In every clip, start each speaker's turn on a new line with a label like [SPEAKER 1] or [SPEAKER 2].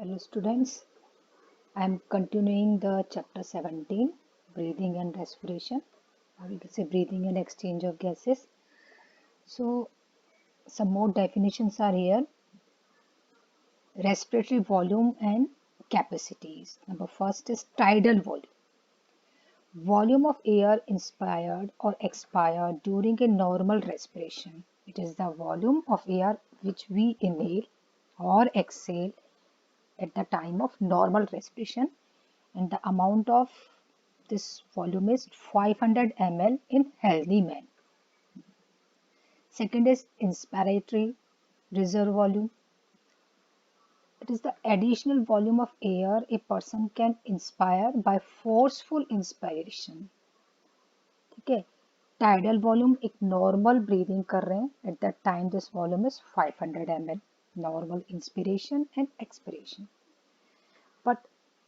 [SPEAKER 1] Hello students, I am continuing the chapter 17, breathing and respiration, or we can say breathing and exchange of gases. So some more definitions are here. Respiratory volume and capacities. Number first is tidal volume. Volume of air inspired or expired during a normal respiration. It is the volume of air which we inhale or exhale at the time of normal respiration, and the amount of this volume is 500 ml in healthy men. Second is inspiratory reserve volume. It is the additional volume of air a person can inspire by forceful inspiration. ठीक है, tidal volume एक normal breathing कर रहे हैं, at that time this volume is 500 ml, normal inspiration and expiration. But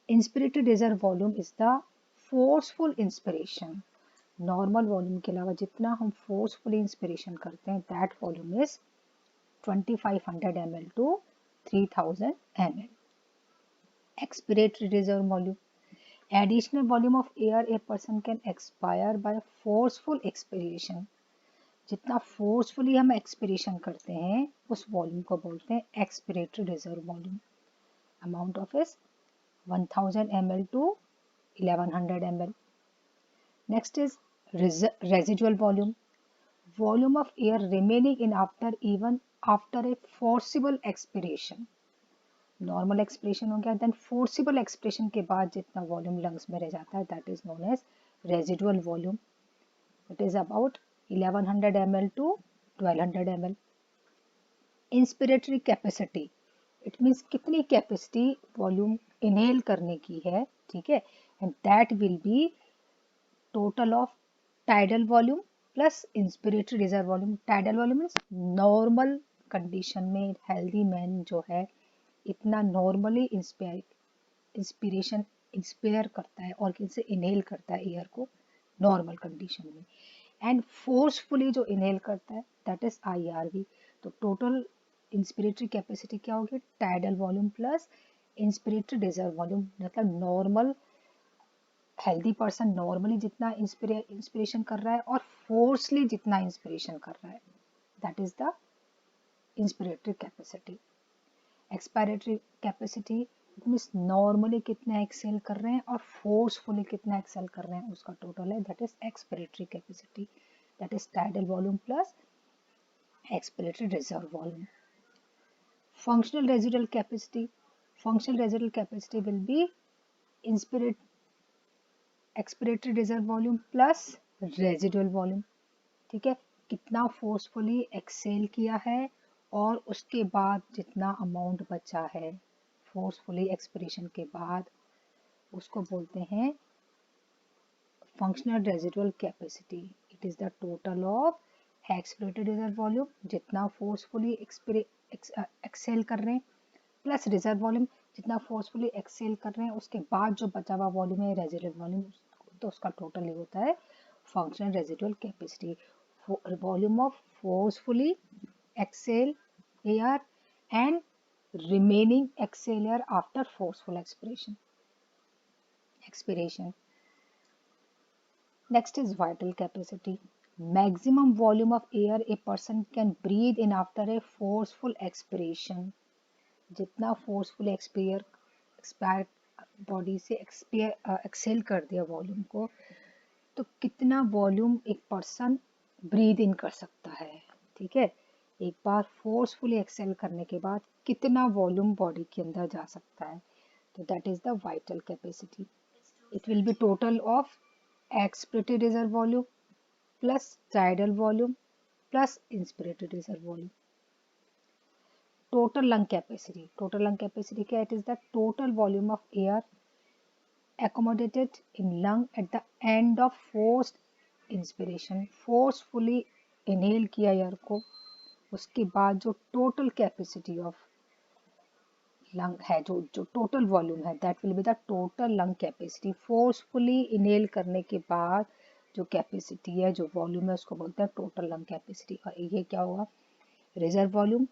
[SPEAKER 1] inspiratory reserve volume is the forceful inspiration. Normal volume के अलावा जितना हम फोर्सफुली इंस्पिरेशन करते हैं, that volume is 2500 ml to 3000 ml. Expiratory reserve volume, additional volume of air a person can expire by forceful expiration. जितना forcefully हम expiration करते हैं उस वॉल्यूम को बोलते हैं expiratory reserve volume. Amount of is 1000 ml to 1100 ml. Next is residual volume. Volume of air remaining in after even after a forcible expiration. Normal expiration हो गया, देन फोर्सिबल एक्सपिरेशन के बाद जितना वॉल्यूम लंग्स में रह जाता है that is known as residual volume. It is about 1100 ml to 1200 ml. Inspiratory capacity, it means कितनी कैपेसिटी वॉल्यूम इनहेल करने की है, ठीक है, and that will be total of tidal volume plus inspiratory reserve volume. Tidal volume means normal condition में healthy man जो है इतना नॉर्मली इंस्पिरेशन इंस्पायर करता है और इनसे इनहेल करता है एयर को नॉर्मल कंडीशन में, एंड फोर्सफुली जो इनहेल करता है दैट इज IRV. तो टोटल इंस्पिरेटरी कैपेसिटी क्या होगी, tidal volume plus inspiratory reserve volume. मतलब नॉर्मल हेल्दी पर्सन नॉर्मली जितना इंस्पिरेशन कर रहा है और फोर्सली जितना इंस्पिरेशन कर रहा है, that is the inspiratory capacity. Expiratory capacity means normally कितना एक्सेल कर रहे हैं और फोर्सफुली कितना एक्सेल कर रहे हैं, उसका टोटल है, that is expiratory capacity. That is tidal volume plus expiratory reserve volume. Functional residual capacity. Functional residual capacity will be expiratory reserve volume plus residual volume. ठीक है, कितना फोर्सफुली एक्सेल किया है और उसके बाद जितना अमाउंट बचा है फोर्सफुली एक्सपिरेशन के बाद, उसको बोलते हैं functional residual capacity. It is the total of expiratory reserve volume, जितना फोर्सफुली एक्सेल कर रहे हैं, प्लस रिजर्व वॉल्यूम जितना फोर्सफुली एक्सेल कर रहे हैं उसके बाद जो बचा हुआ वॉल्यूम है रेजिडुअल वॉल्यूम, तो उसका टोटल ये होता है functional residual capacity. Volume of forcefully exhale air and remaining exhale air after forceful expiration. Next is vital capacity. Maximum volume of air a person can breathe in after a forceful expiration. जितना forceful expire body से Excel कर दिया volume को, तो कितना volume एक person breathe in कर सकता है. ठीक है, एक बार फोर्सफुली एक्सेल करने के बाद कितना वॉल्यूम बॉडी के अंदर जा सकता है, तो that is the vital capacity. It will be total of expiratory reserve volume plus tidal volume plus inspiratory reserve volume. Total lung capacity. Total lung capacity क्या, it is the total volume of air accommodated in lung at the end of forced inspiration. Forcefully inhale किया air को, उसके बाद जो total capacity of lung है, जो total volume है, that will be the total lung capacity. Forcefully inhale करने के बाद जो कैपेसिटी है, जो वॉल्यूम है, उसको बोलते हैं टोटल लंग कैपेसिटी. और ये क्या होगा, reserve volume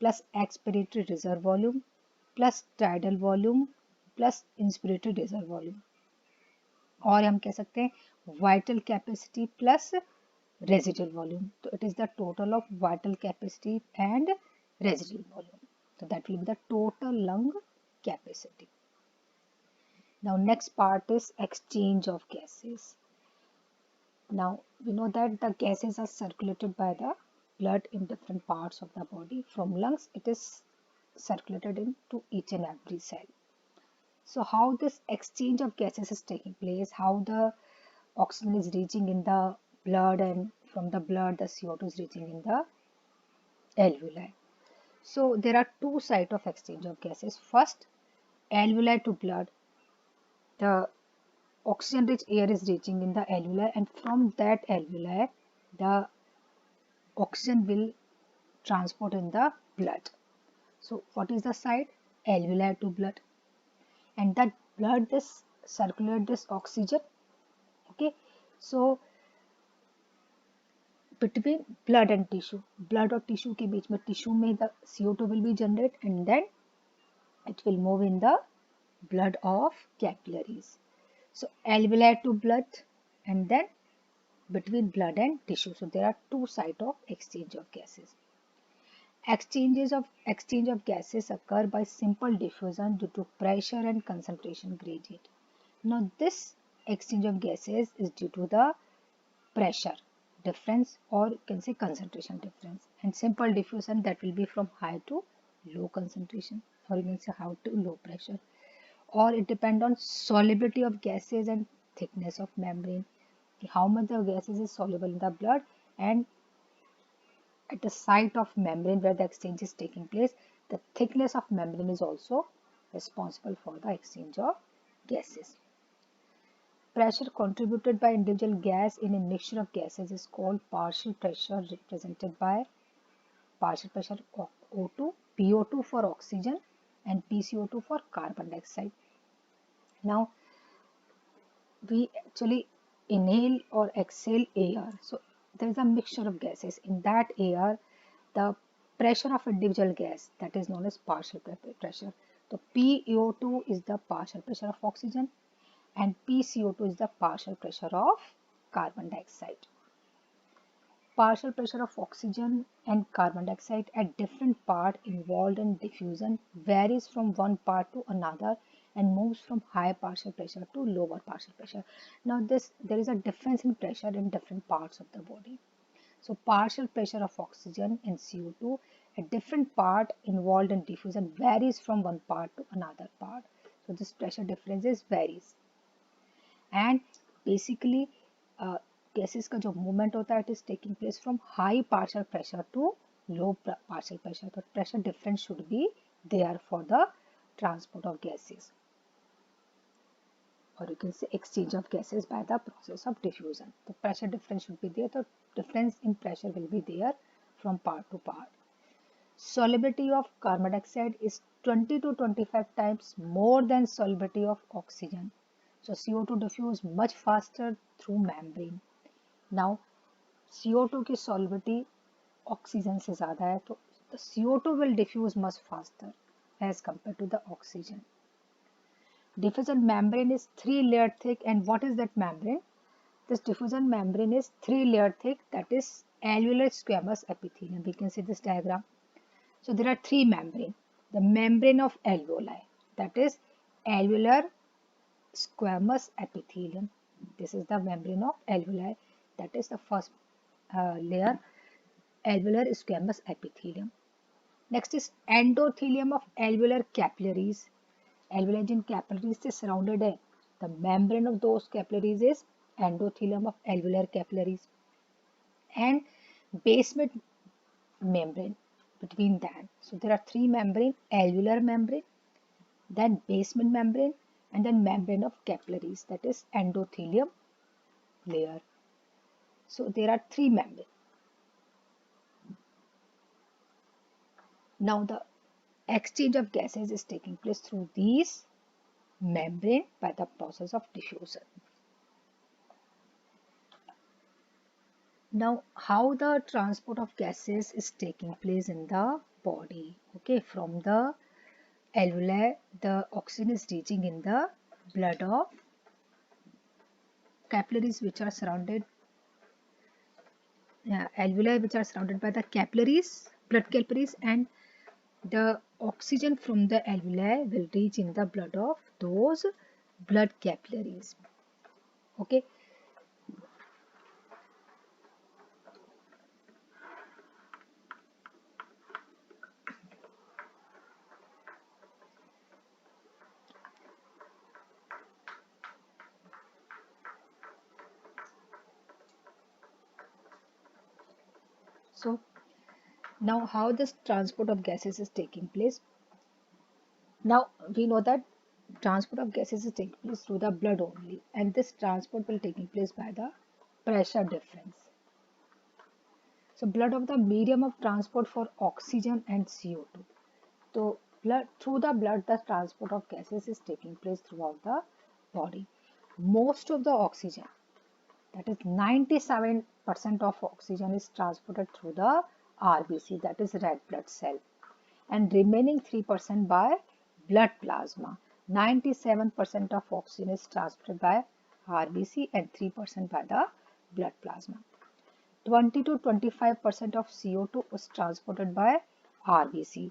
[SPEAKER 1] plus expiratory reserve volume plus tidal volume plus inspiratory reserve volume, और हम कह सकते हैं vital capacity plus residual volume. तो it is the total of vital capacity and residual volume. So that will be the total lung capacity. Now next part is exchange of gases. Now we know that the gases are circulated by the blood in different parts of the body. From lungs it is circulated into each and every cell. So how this exchange of gases is taking place, how the oxygen is reaching in the blood, and from the blood the CO2 is reaching in the alveoli. So there are two sides of exchange of gases. First, alveoli to blood, the oxygen rich air is reaching in the alveoli, and from that alveoli the oxygen will transport in the blood. So what is the side? Alveoli to blood, and that blood this circulate this oxygen. Okay, so between blood and tissue, blood और tissue के बीच में, tissue में the CO2 will be generated and then it will move in the blood of capillaries. So alveoli to blood and then between blood and tissue. So there are two sides of exchange of gases. Exchange of gases occur by simple diffusion due to pressure and concentration gradient. Now this exchange of gases is due to the pressure difference, or you can say concentration difference, and simple diffusion that will be from high to low concentration, or you can say high to low pressure, or it depends on solubility of gases and thickness of membrane, how much the gases is soluble in the blood, and at the site of membrane where the exchange is taking place, the thickness of membrane is also responsible for the exchange of gases. Pressure contributed by individual gas in a mixture of gases is called partial pressure, represented by partial pressure of O2, PO2 for oxygen and PCO2 for carbon dioxide. Now we actually inhale or exhale air. So there is a mixture of gases. In that air, the pressure of individual gas, that is known as partial pressure. So PO2 is the partial pressure of oxygen and PCO2 is the partial pressure of carbon dioxide. Partial pressure of oxygen and carbon dioxide at different part involved in diffusion varies from one part to another and moves from high partial pressure to lower partial pressure. Now there is a difference in pressure in different parts of the body. So partial pressure of oxygen and CO2 at different part involved in diffusion varies from one part to another part. So this pressure differences varies. And basically gases का जो movement होता है, it is taking place from high partial pressure to low partial pressure. But pressure difference should be there for the transport of gases, or you can say exchange of gases by the process of diffusion. The pressure difference should be there. The difference in pressure will be there from part to part. Solubility of carbon dioxide is 20 to 25 times more than solubility of oxygen. So CO2 diffuse much faster through membrane. Now CO2 की solubility oxygen से ज़्यादा है, तो the CO2 will diffuse much faster as compared to the oxygen. Diffusion membrane is 3-layer thick, and what is that membrane? This diffusion membrane is 3-layer thick, that is alveolar squamous epithelium. We can see this diagram. So there are three membrane. The membrane of alveoli, that is alveolar squamous epithelium. This is the membrane of alveoli, that is the first layer, alveolar squamous epithelium. Next is endothelium of alveolar capillaries. Alveoli Jin capillaries से surrounded है, the membrane of those capillaries is endothelium of alveolar capillaries. And basement membrane between them. So there are three membrane: alveolar membrane, then basement membrane, and then membrane of capillaries, that is endothelium layer. So there are three membrane. Now the exchange of gases is taking place through these membrane by the process of diffusion. Now how the transport of gases is taking place in the body? Okay, from the alveoli, the oxygen is reaching in the blood of capillaries which are surrounded, alveoli which are surrounded by the capillaries, blood capillaries, and the oxygen from the alveoli will reach in the blood of those blood capillaries. Okay. So now how this transport of gases is taking place? Now we know that transport of gases is taking place through the blood only, and this transport will taking place by the pressure difference. So blood of the medium of transport for oxygen and CO2. So blood, through the blood, the transport of gases is taking place throughout the body. Most of the oxygen, that is 97% of oxygen, is transported through the RBC, that is red blood cell, and remaining 3% by blood plasma. 97% of oxygen is transported by RBC and 3% by the blood plasma. 20 to 25% of CO2 is transported by RBC.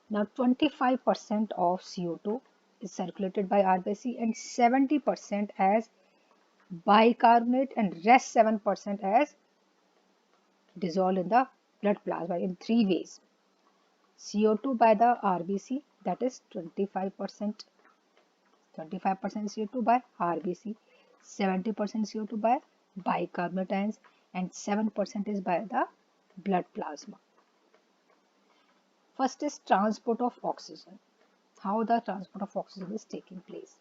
[SPEAKER 1] Now 25% of CO2 is circulated by RBC and 70% as bicarbonate, and rest 7% as dissolved in the blood plasma in three ways. CO2 by the RBC, that is 25%, 25% CO2 by RBC, 70% CO2 by bicarbonate ions, and 7% is by the blood plasma. First is transport of oxygen. How the transport of oxygen is taking place.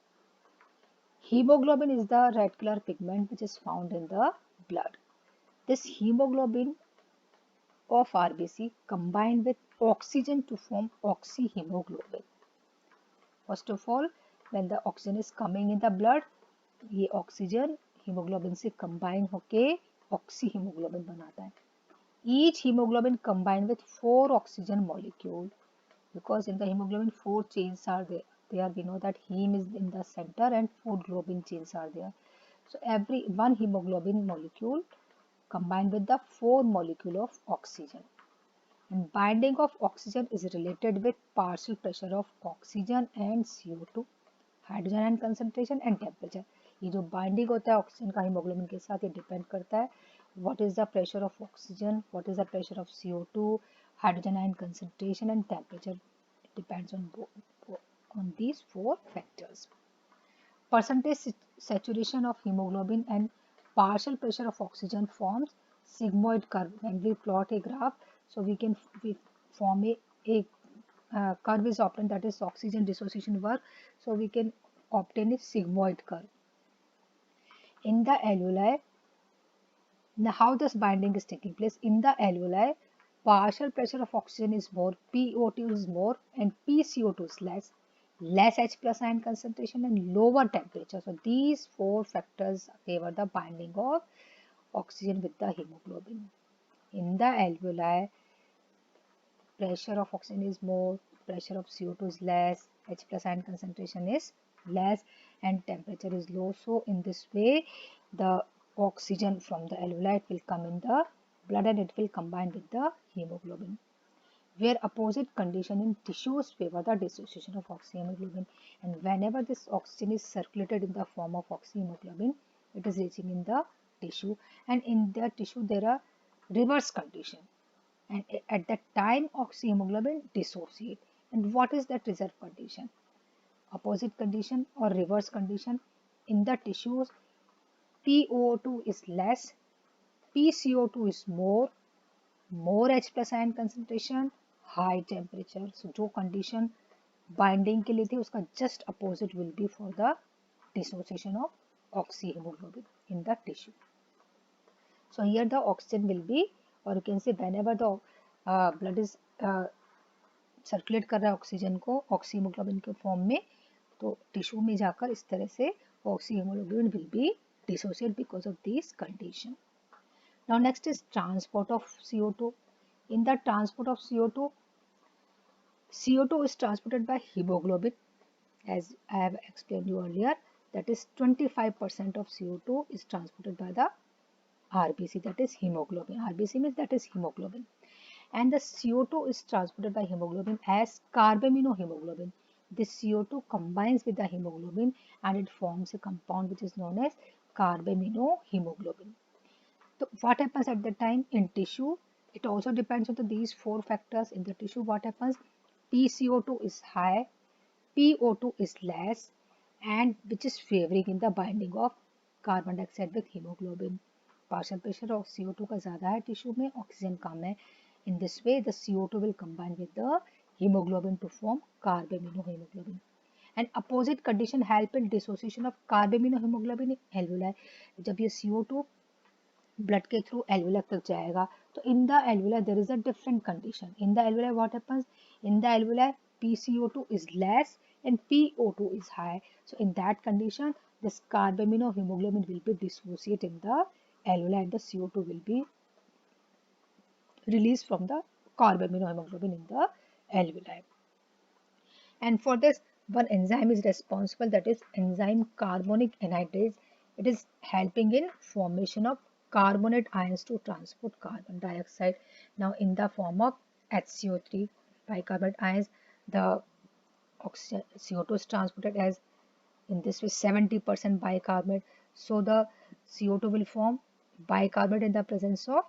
[SPEAKER 1] Hemoglobin is the red color pigment which is found in the blood. This hemoglobin of RBC combined with oxygen to form oxyhemoglobin. First of all, when the oxygen is coming in the blood, ये oxygen hemoglobin से combine होके oxyhemoglobin बनाता है. Each hemoglobin combined with 4 oxygen molecule, because in the hemoglobin 4 chains are there. There we know that heme is in the center and 4 globin chains are there. So every one hemoglobin molecule combined with the 4 molecule of oxygen. And binding of oxygen is related with partial pressure of oxygen and CO2, hydrogen ion concentration and temperature. ये जो binding होता है oxygen का haemoglobin के साथ, ये depend करता है what is the pressure of oxygen, what is the pressure of CO2, hydrogen ion concentration and temperature. It depends on these 4 factors. Percentage saturation of hemoglobin and partial pressure of oxygen forms sigmoid curve. When we plot a graph, so we form a curve is obtained, that is oxygen dissociation work. So we can obtain a sigmoid curve. In the alveoli, now how this binding is taking place? In the alveoli, partial pressure of oxygen is more, PO2 is more, and PCO2 is less H plus ion concentration and lower temperature. So these 4 factors favor the binding of oxygen with the hemoglobin. In the alveoli, pressure of oxygen is more, pressure of CO2 is less, H plus ion concentration is less, and temperature is low. So in this way, the oxygen from the alveoli will come in the blood and it will combine with the hemoglobin. Where opposite condition in tissues favor the dissociation of oxyhemoglobin, and whenever this oxygen is circulated in the form of oxyhemoglobin, it is reaching in the tissue, and in the tissue there are reverse condition, and at that time oxyhemoglobin dissociate. And what is that reserve condition? Opposite condition or reverse condition. In the tissues, PO2 is less, PCO2 is more H plus ion concentration, high temperature. So जो condition binding के लिए थी उसका just opposite will be for the dissociation of oxyhemoglobin in the tissue. So here the oxygen will be, or you can say whenever the blood is circulate कर रहा है oxygen को oxyhaemoglobin के form में, तो टिश्यू में जाकर इस तरह से oxyhaemoglobin will be dissociate because of this condition. Now next is transport of CO2. In the transport of CO2, CO2 is transported by hemoglobin, as I have explained you earlier. That is 25% of CO2 is transported by the RBC, that is hemoglobin. RBC means that is hemoglobin. And the CO2 is transported by hemoglobin as carbaminohemoglobin. This CO2 combines with the hemoglobin and it forms a compound which is known as carbaminohemoglobin. So what happens at that time in tissue? It also depends on these four factors. In the tissue, what happens? PCO2 is high, PO2 is less, and which is favoring in the binding of carbon dioxide with hemoglobin. Partial pressure of CO2 का ज़्यादा है tissue में, oxygen कम है. In this way, the CO2 will combine with the hemoglobin to form carbaminohemoglobin. And opposite condition help in dissociation of carbaminohemoglobin in alveoli. जब ये CO2 blood के through alveolar तक जाएगा तो in the alveolar there is a different condition. In the alveolar what happens? In the alveolar PCO2 is less and PO2 is high. So in that condition, this carbaminohemoglobin will be dissociated in the alveoli and the CO2 will be released from the carbaminohemoglobin in the alveoli. And for this, one enzyme is responsible, that is enzyme carbonic anhydrase. It is helping in formation of carbonate ions to transport carbon dioxide. Now in the form of HCO3 bicarbonate ions, the CO2 is transported as in this way 70% bicarbonate. So the CO2 will form bicarbonate in the presence of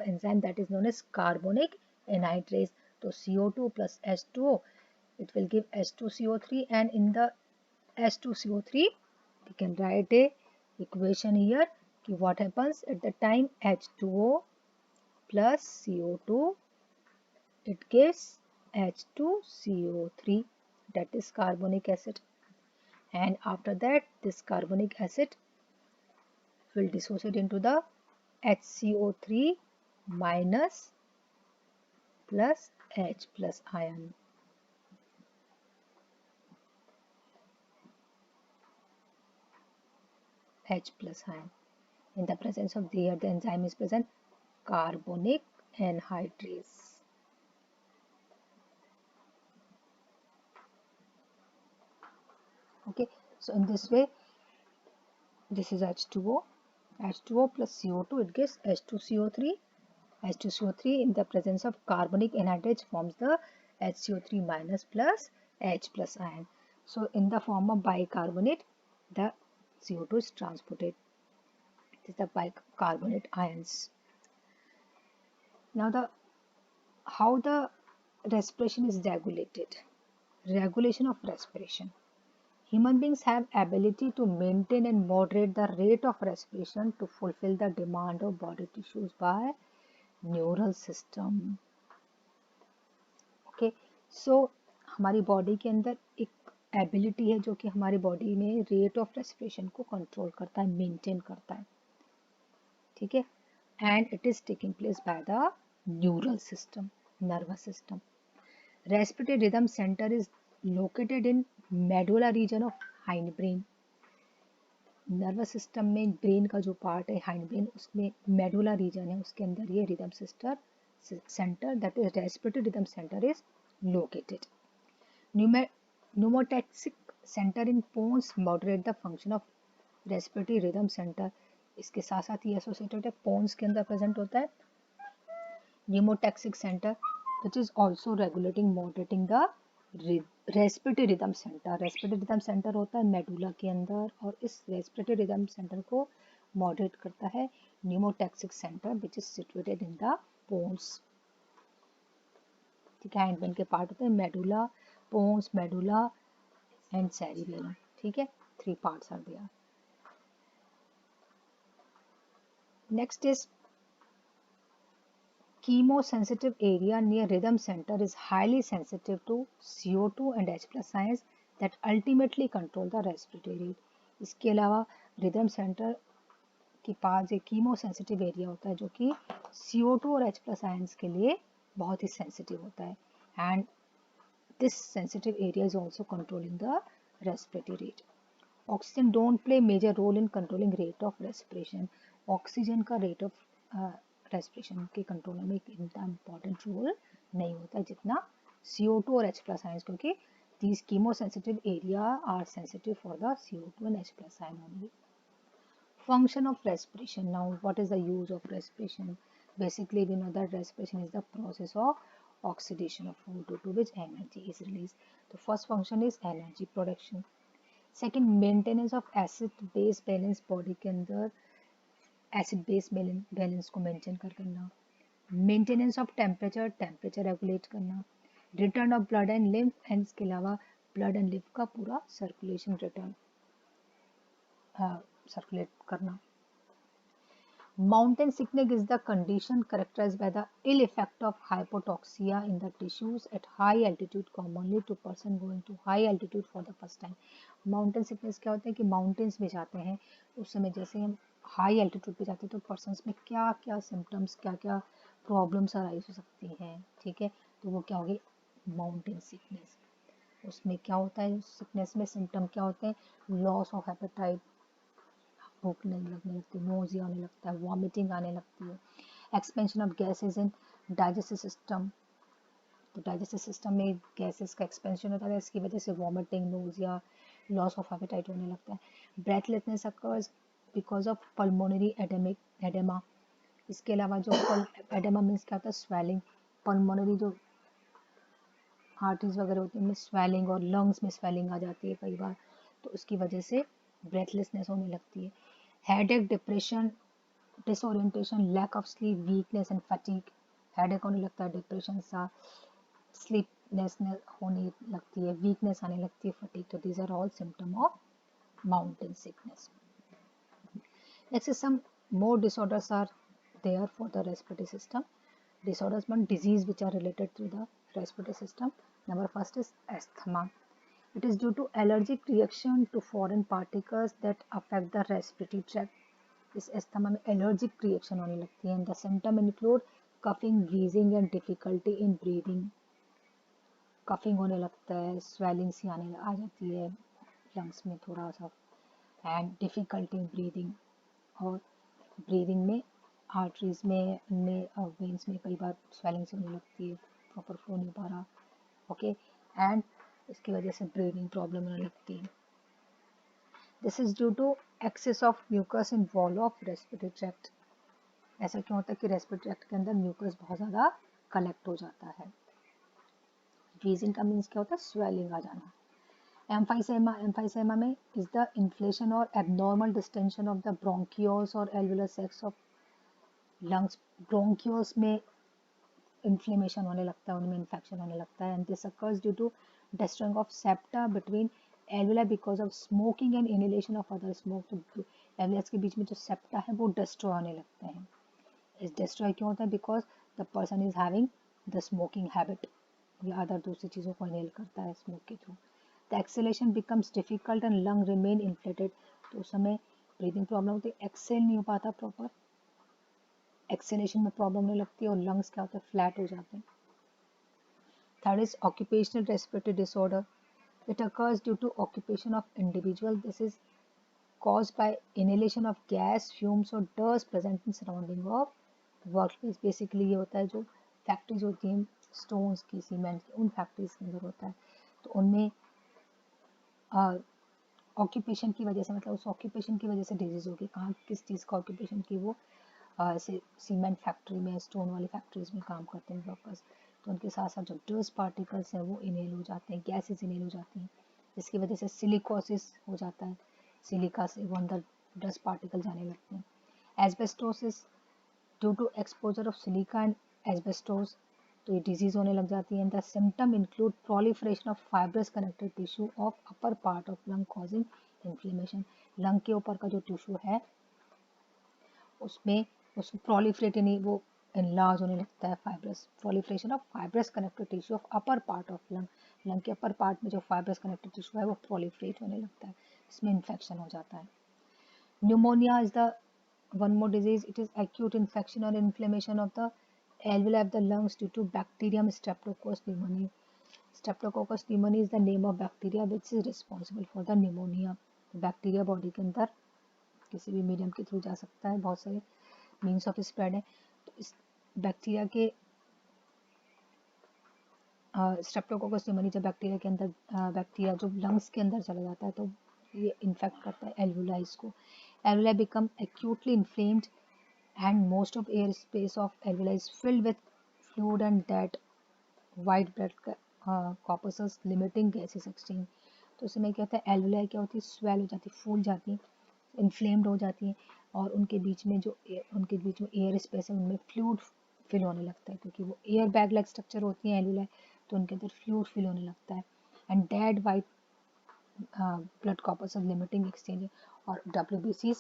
[SPEAKER 1] enzyme that is known as carbonic anhydrase. So CO2 plus H2O, it will give H2CO3, and in the H2CO3 we can write a equation here. What happens at the time H2O plus CO2, it gives H2CO3, that is carbonic acid, and after that this carbonic acid will dissociate into the HCO3 minus plus H plus ion. H plus ion. In the presence of the enzyme is present carbonic anhydrase. Okay, so in this way, this is H2O. H2O plus CO2, it gives H2CO3. H2CO3 in the presence of carbonic anhydrase forms the HCO3 minus plus H plus ion. So in the form of bicarbonate, the CO2 is transported. This is the bicarbonate ions. Now how the respiration is regulated. Regulation of respiration. Human beings have ability to maintain and moderate the rate of respiration to fulfill the demand of body tissues by neural system. Okay, so हमारी body के अंदर एक ability है जो कि हमारी body में rate of respiration को कंट्रोल करता है, मेंटेन करता है. ठीक है, and it is taking place by the neural system, nervous system. Respiratory rhythm centre is located in medulla reason of hind brain. Nervous system में ब्रेन का जो पार्ट है हाइंड ब्रेन, उसमें मेडुला रीजन है, उसके अंदर ये rhythm centre that is respiratory rhythm center is located. Pneumotaxic center in pons moderate the function of respiratory rhythm center. इसके साथ साथ ये एसोसिएटेड है, पोन्स के अंदर प्रेजेंट होता है pneumotaxic center which is also regulating moderating the respiratory rhythm centre. Respiratory rhythm centre होता है मेडुला के अंदर और इस रेस्पिरेटरी रिदम सेंटर को मॉडरेट करता है pneumotaxic centre which is situated in the pons. ठीक है, हैंडब्रेन के पार्ट होते हैं medulla, pons, medulla and cerebellum. ठीक है, 3 parts are there. Next is chemosensitive area near rhythm center is highly sensitive to CO2 and H plus ions that ultimately control the respiratory rate. इसके अलावा rhythm centre के पास एक chemosensitive area होता है जो कि CO2 और H plus ions के लिए बहुत ही सेंसिटिव होता है, and this sensitive area is also controlling the respiratory rate. Oxygen don't play major role in controlling rate of respiration. Oxygen का रेट ऑफ रेस्पिरेशन के कंट्रोल में इतना इम्पोर्टेंट रोल नहीं होता जितना CO2 और H+ आयंस, क्योंकि these chemosensitive area are sensitive for the CO2 and H+ ion only. Function of respiration. Now, what is the use of respiration? Basically, we know that respiration is the process of oxidation of O2 to which energy is released. The first function is energy production. Second, maintenance of acid base balance. Body के अंदर acid base balance को maintain करना. Maintenance of temperature, temperature regulate करना. Return of blood and lymph, and इसके अलावा blood and lymph का पूरा circulation return circulate करना. Mountain sickness is the condition characterized by the ill effect of hypotoxia in the tissues at high altitude, commonly to person going to high altitude for the first time. Mountain sickness क्या होता है कि mountains में जाते हैं उस समय जैसे हम high altitude पे जाते हैं तो persons में क्या क्या symptoms, क्या क्या problems arise हो सकती हैं, ठीक है, तो वो क्या होगी mountain sickness. उसमें क्या होता है sickness में symptom क्या होते हैं, loss of appetite, भूख नहीं लगने लगती, नोजिया आने लगता है, वॉमिटिंग आने लगती है. Expansion of gases in digestive system, तो डाइजेस्टिव सिस्टम में गैसेस का एक्सपेंशन होता है, इसकी वजह से vomiting, nausea, loss of appetite होने लगता है. Breathlessness occurs because of pulmonary oedema. इसके अलावा जो एडेमा मीन्स क्या होता है स्वेलिंग, पल्मोनरी जो आर्टरीज वगैरह होती है उनमें स्वेलिंग और लंग्स में स्वेलिंग आ जाती है कई बार, तो उसकी वजह से ब्रेथलेसनेस होने लगती है. Headache, depression, disorientation, lack of sleep, weakness and fatigue. Headache होने लगता है, डिप्रेशन सा, स्लीपनेस होने लगती है, वीकनेस आने लगती है, फटीग. तो these are all symptom of mountain sickness. Next some more disorders are there for the respiratory system. Disorders mean disease which are related to the respiratory system. Number first is asthma. It is due to allergic reaction to foreign particles that affect the respiratory tract. इस asthma में allergic reaction होने लगती है. The symptom include coughing, wheezing and difficulty in breathing. Coughing होने लगता है, swelling सी आने आ जाती है lungs में थोड़ा सा, and difficulty in breathing. और breathing में आर्टरीज में वेन्स में कई बार स्वेलिंग से होने लगती है, प्रॉपर फ्लो नहीं पा रहा, ओके, एंड इसकी वजह से ब्रीदिंग प्रॉब्लम होने लगती है. This is due to excess of mucus in wall of respiratory tract. ऐसा क्यों होता है कि रेस्पिरेटरी ट्रैक्ट के अंदर म्यूकस बहुत ज़्यादा कलेक्ट हो जाता है. व्हीजिंग का मीन्स क्या होता है स्वेलिंग आ जाना. एम्फाइसेमा में इज द इन्फ्लेशन और abnormal distension of the bronchioles और alveolar sacs of lungs. Bronchioles में इन्फ्लेमेशन होने लगता है, उनमें इन्फेक्शन होने लगता है. And this occurs due to destroying of septa between alveoli because of smoking and inhalation of other smoke. तो एल्वुलस के बीच में जो सेप्टा है वो डिस्ट्रॉय होने लगते हैं. इस डिस्ट्रॉय क्यों होता है, because the person is having the smoking habit या अदर दूसरी चीज़ों को इनहेल करता है स्मोक के through. The acceleration becomes difficult and lung remain inflated. तो उस समय ब्रीदिंग प्रॉब्लम होती है, एक्सेल नहीं हो पाता प्रॉपर, एक्सेलेशन में प्रॉब्लम होने लगती है और लंग्स क्या होता है फ्लैट हो जाते हैं. Third is occupational respiratory disorder. It occurs due of occupation of individual. This is caused by inhalation of gas, fumes और dust present in surrounding of workplace. Basically ये होता है जो फैक्ट्रीज होती हैं स्टोन्स की, सीमेंट की, उन फैक्ट्रीज के अंदर होता है, तो उनमें ऑक्यूपेशन की वजह से, मतलब उस ऑक्यूपेशन की वजह से डिजीज होगी. कहाँ किस चीज़ का ऑक्यूपेशन की, वो ऐसे सीमेंट फैक्ट्री में, स्टोन वाली फैक्ट्रीज में काम करते हैं वर्कर्स, तो उनके साथ साथ जो डस्ट पार्टिकल्स हैं वो इनहेल हो जाते हैं, गैसेज इनहेल हो जाती हैं, जिसकी वजह से सिलिकोसिस हो जाता है. सिलिका से वो अंदर डस्ट पार्टिकल जाने लगते हैं. Asbestosis due to exposure of silica and asbestos, तो ये डिजीज होने लग जाती है. The symptom include proliferation of fibrous connected tissue of upper part of lung causing inflammation. Lung के ऊपर का जो टिश्यू है उसमें प्रोलिफरेट यानी वो एनलार्ज होने लगता है. Fibrous, proliferation of fibrous connected tissue of upper part of lung. Lung के अपर पार्ट में जो फाइब्रस कनेक्टेड टिश्यू है वो प्रोलिफरेट होने लगता है, इसमें इन्फेक्शन हो जाता है. Pneumonia is the one more disease. It is acute infection और inflammation of the alveoli of the lungs due to bacterium Streptococcus pneumoniae. Streptococcus pneumoniae is the name of bacteria which is responsible for the pneumonia. Bacteria body के अंदर किसी भी medium के through जा सकता है, बहुत सारे मीन्स ऑफ स्प्रेड है. तो इस बैक्टीरिया के स्ट्रेप्टोकोकस न्यूमोनी जब बैक्टीरिया के अंदर बैक्टीरिया जो लंग्स के अंदर चला जाता है तो ये इन्फेक्ट करता है एल्वुलाई को. Alveoli become actually inflamed and most of air space of alveoli is filled with fluid and that white blood corpuscles limiting gases exchange. तो उसमें क्या होता है एल्वुलाई क्या होती है स्वेल हो जाती है फूल जाती है इन्फ्लेम्ड हो जाती है और उनके बीच में एयर स्पेस है उनमें फ्लूइड फिल होने लगता है क्योंकि वो एयर बैग लाइक स्ट्रक्चर होती है एल्वुलाई तो उनके अंदर फ्लूइड फिल होने लगता है and dead white blood corpus limiting exchange और डब्ल्यूबीसी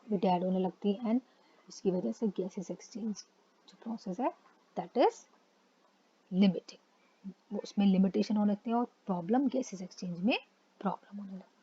[SPEAKER 1] भी डेड होने लगती है एंड इसकी वजह से गैसेस एक्सचेंज जो प्रोसेस है दैट इज लिमिटिंग उसमें लिमिटेशन होने लगती है और प्रॉब्लम गैसेस एक्सचेंज में प्रॉब्लम होने लगती है.